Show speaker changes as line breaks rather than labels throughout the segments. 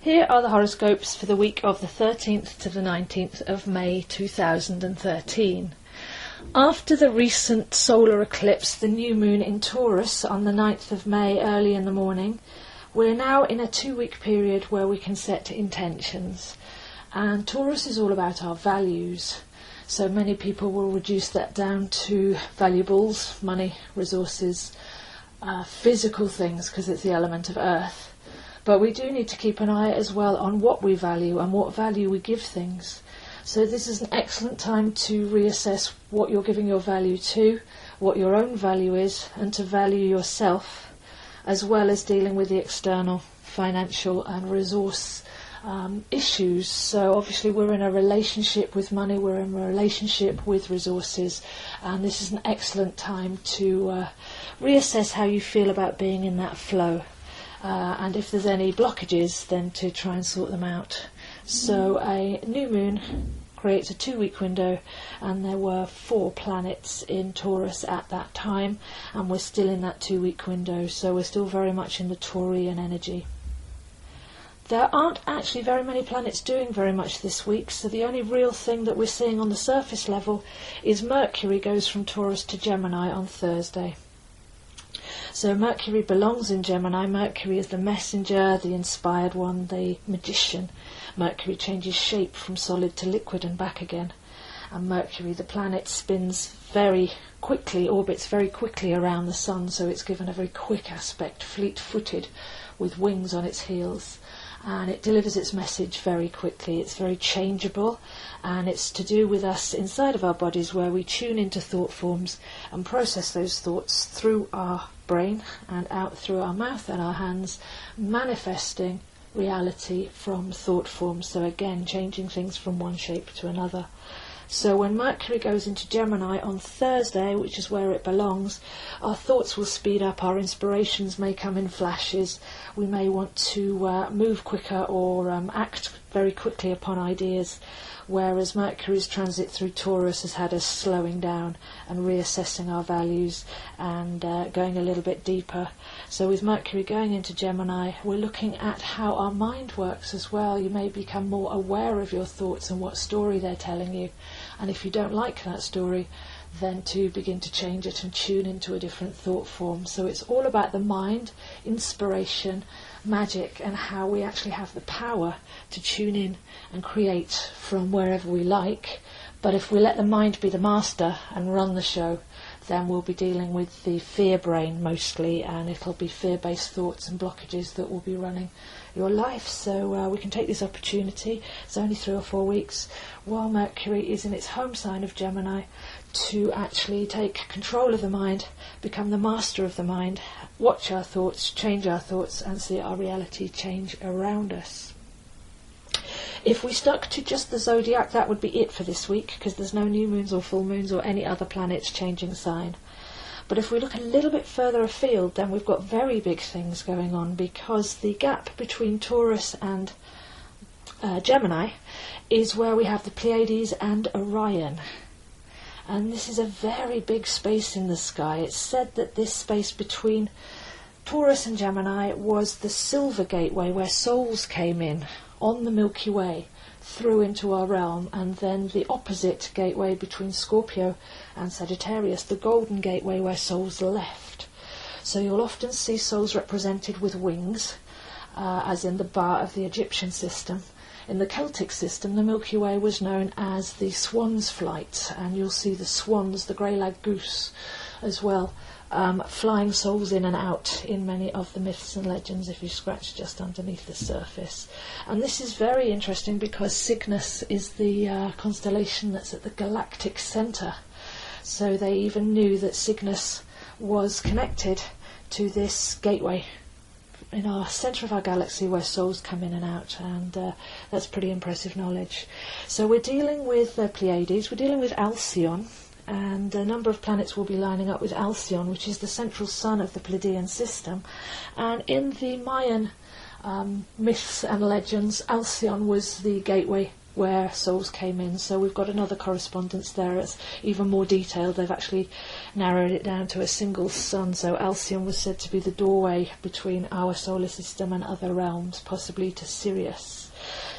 Here are the horoscopes for the week of the 13th to the 19th of May 2013. After the recent solar eclipse, the new moon in Taurus on the 9th of May early in the morning, we're now in a 2-week period where we can set intentions. And Taurus is all about our values. So many people will reduce that down to valuables, money, resources, physical things, because it's the element of earth. But we do need to keep an eye as well on what we value and what value we give things. So this is an excellent time to reassess what you're giving your value to, what your own value is, and to value yourself, as well as dealing with the external financial and resource issues. So obviously we're in a relationship with money, we're in a relationship with resources, and this is an excellent time to reassess how you feel about being in that flow. And if there's any blockages, then to try and sort them out. So a new moon creates a 2-week window, and there were 4 planets in Taurus at that time, and we're still in that 2-week window, so we're still very much in the Taurian energy. There aren't actually very many planets doing very much this week, so the only real thing that we're seeing on the surface level is Mercury goes from Taurus to Gemini on Thursday. So Mercury belongs in Gemini. Mercury is the messenger, the inspired one, the magician. Mercury changes shape from solid to liquid and back again. And Mercury, the planet, spins very quickly, orbits very quickly around the Sun, so it's given a very quick aspect, fleet-footed, with wings on its heels. And it delivers its message very quickly. It's very changeable, and it's to do with us inside of our bodies, where we tune into thought forms and process those thoughts through our brain and out through our mouth and our hands, manifesting reality from thought forms. So again, changing things from one shape to another. So when Mercury goes into Gemini on Thursday, which is where it belongs, our thoughts will speed up, our inspirations may come in flashes, we may want to move quicker or act very quickly upon ideas, whereas Mercury's transit through Taurus has had us slowing down and reassessing our values and going a little bit deeper. So with Mercury going into Gemini, we're looking at how our mind works as well. You may become more aware of your thoughts and what story they're telling you. And if you don't like that story, then to begin to change it and tune into a different thought form. So it's all about the mind, inspiration, magic, and how we actually have the power to tune in and create from wherever we like. But if we let the mind be the master and run the show, then we'll be dealing with the fear brain mostly, and it'll be fear-based thoughts and blockages that will be running your life. So we can take this opportunity, it's only 3 or 4 weeks, while Mercury is in its home sign of Gemini, to actually take control of the mind, become the master of the mind, watch our thoughts, change our thoughts, and see our reality change around us. If we stuck to just the zodiac, that would be it for this week, because there's no new moons or full moons or any other planets changing sign. But if we look a little bit further afield, then we've got very big things going on, because the gap between Taurus and Gemini is where we have the Pleiades and Orion. And this is a very big space in the sky. It's said that this space between Taurus and Gemini was the silver gateway where souls came in on the Milky Way through into our realm, and then the opposite gateway between Scorpio and Sagittarius, the golden gateway where souls left. So you'll often see souls represented with wings, as in the Ba of the Egyptian system. In the Celtic system, the Milky Way was known as the Swan's Flight, and you'll see the swans, the grey-lag goose as well, flying souls in and out in many of the myths and legends if you scratch just underneath the surface. And this is very interesting because Cygnus is the constellation that's at the galactic centre. So they even knew that Cygnus was connected to this gateway in our centre of our galaxy where souls come in and out, and that's pretty impressive knowledge. So we're dealing with the Pleiades, we're dealing with Alcyone, and a number of planets will be lining up with Alcyone, which is the central sun of the Pleiadian system. And in the Mayan myths and legends, Alcyone was the gateway where souls came in. So we've got another correspondence there. It's even more detailed. They've actually narrowed it down to a single sun. So Alcyone was said to be the doorway between our solar system and other realms, possibly to Sirius.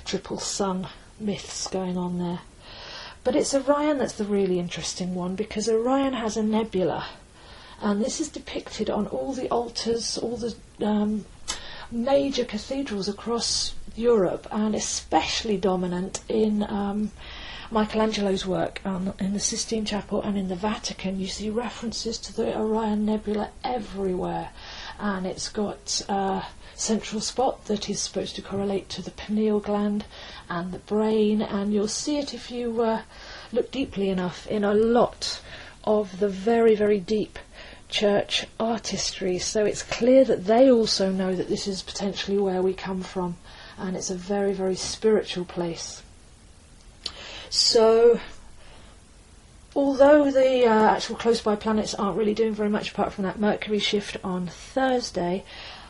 Triple sun myths going on there. But it's Orion that's the really interesting one, because Orion has a nebula, and this is depicted on all the altars, all the major cathedrals across Europe, and especially dominant in Michelangelo's work in the Sistine Chapel and in the Vatican. You see references to the Orion Nebula everywhere, and it's got a central spot that is supposed to correlate to the pineal gland and the brain, and you'll see it if you look deeply enough in a lot of the very, very deep church artistry. So it's clear that they also know that this is potentially where we come from, and it's a very, very spiritual place. So although the actual close by planets aren't really doing very much apart from that Mercury shift on Thursday,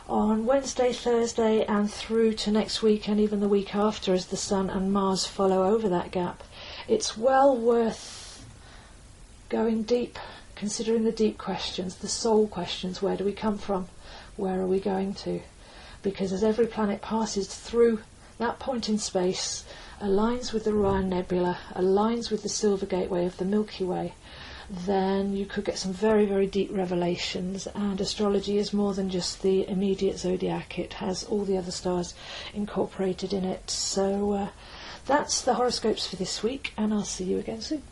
on Wednesday, Thursday and through to next week and even the week after, as the Sun and Mars follow over that gap, it's well worth going deep, considering the deep questions, the soul questions. Where do we come from? Where are we going to? Because as every planet passes through that point in space, aligns with the Orion Nebula, aligns with the Silver Gateway of the Milky Way, then you could get some very, very deep revelations. And astrology is more than just the immediate zodiac. It has all the other stars incorporated in it. So that's the horoscopes for this week, and I'll see you again soon.